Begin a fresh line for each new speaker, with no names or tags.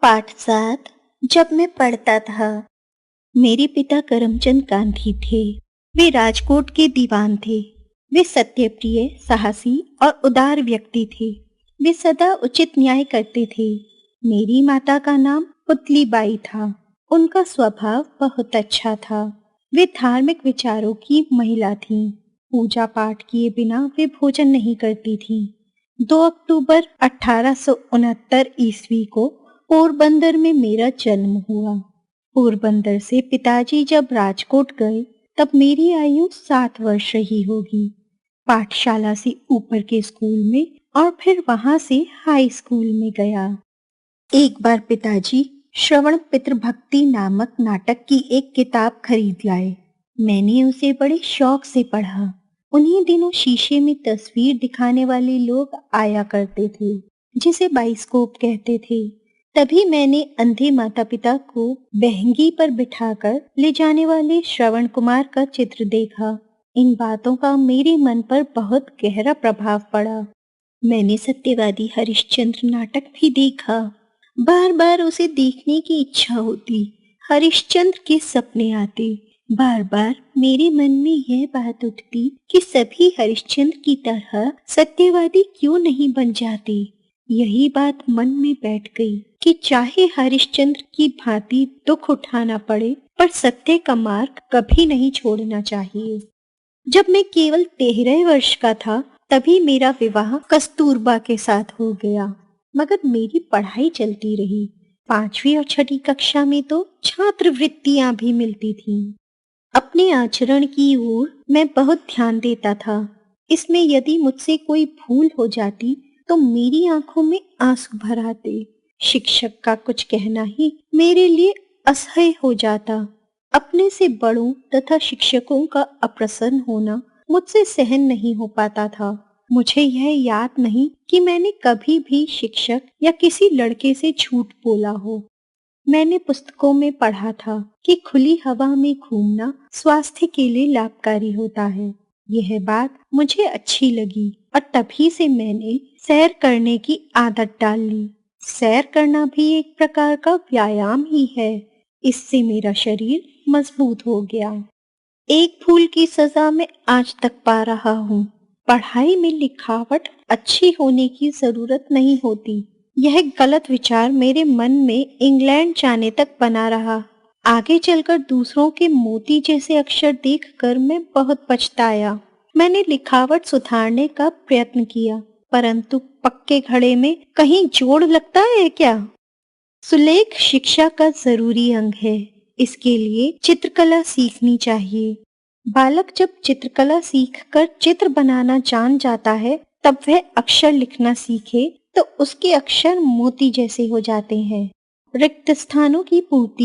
पाठ 7। जब मैं पढ़ता था। मेरे पिता करमचंद गांधी थे। वे राजकोट के दीवान थे। वे सत्यप्रिय, साहसी और उदार व्यक्ति थे। वे सदा उचित न्याय करते थे। मेरी माता का नाम पुतलीबाई था। उनका स्वभाव बहुत अच्छा था। वे धार्मिक विचारों की महिला थीं। पूजा पाठ किए बिना वे भोजन नहीं करती थीं। 2 अक्टूबर 1869 ईस्वी को पोरबंदर में मेरा जन्म हुआ। पोरबंदर से पिताजी जब राजकोट गए तब मेरी आयु 7 वर्ष रही होगी। पाठशाला से ऊपर के स्कूल में और फिर वहां से हाई स्कूल में गया। एक बार पिताजी श्रवण पितृभक्ति नामक नाटक की एक किताब खरीद लाए। मैंने उसे बड़े शौक से पढ़ा। उन्हीं दिनों शीशे में तस्वीर दिखाने वाले लोग आया करते थे, जिसे बाइस्कोप कहते थे। तभी मैंने अंधे माता पिता को बहंगी पर बिठाकर ले जाने वाले श्रवण कुमार का चित्र देखा। इन बातों का मेरे मन पर बहुत गहरा प्रभाव पड़ा। मैंने सत्यवादी हरिश्चंद्र नाटक भी देखा। बार बार उसे देखने की इच्छा होती। हरिश्चंद्र के सपने आते। बार बार मेरे मन में यह बात उठती कि सभी हरिश्चंद्र की तरह सत्यवादी क्यों नहीं बन जाते। यही बात मन में बैठ गई कि चाहे हरिश्चंद्र की भांति दुख उठाना पड़े, पर सत्य का मार्ग कभी नहीं छोड़ना चाहिए। जब मैं केवल 13 वर्ष का था तभी मेरा विवाह कस्तूरबा के साथ हो गया, मगर मेरी पढ़ाई चलती रही। 5वीं और 6ठी कक्षा में तो छात्रवृत्तियां भी मिलती थीं। अपने आचरण की ओर मैं बहुत ध्यान देता था। इसमें यदि मुझसे कोई भूल हो जाती तो मेरी आंखों में आंसू भर आते। शिक्षक का कुछ कहना ही मेरे लिए असह्य हो जाता। अपने से बड़ों तथा शिक्षकों का अप्रसन्न होना मुझसे सहन नहीं हो पाता था। मुझे यह याद नहीं कि मैंने कभी भी शिक्षक या किसी लड़के से झूठ बोला हो। मैंने पुस्तकों में पढ़ा था कि खुली हवा में घूमना स्वास्थ्य के लिए लाभकारी होता है। यह बात मुझे अच्छी लगी और तभी से मैंने सैर करने की आदत डाल ली। सैर करना भी एक प्रकार का व्यायाम ही है। इससे मेरा शरीर मजबूत हो गया। एक भूल की सजा मैं आज तक पा रहा हूँ। पढ़ाई में लिखावट अच्छी होने की जरूरत नहीं होती। यह गलत विचार मेरे मन में इंग्लैंड जाने तक बना रहा। आगे चलकर दूसरों के मोती जैसे अक्षर देखकर मैं बहुत पछताया। मैंने लिखावट सुधारने का प्रयत्न किया, परंतु पक्के घड़े में कहीं जोड़ लगता है क्या? सुलेख शिक्षा का जरूरी अंग है। इसके लिए चित्रकला सीखनी चाहिए। बालक जब चित्रकला सीखकर चित्र बनाना जान जाता है तब वह अक्षर लिखना सीखे तो उसके अक्षर मोती जैसे हो जाते हैं। रिक्त स्थानों की पूर्ति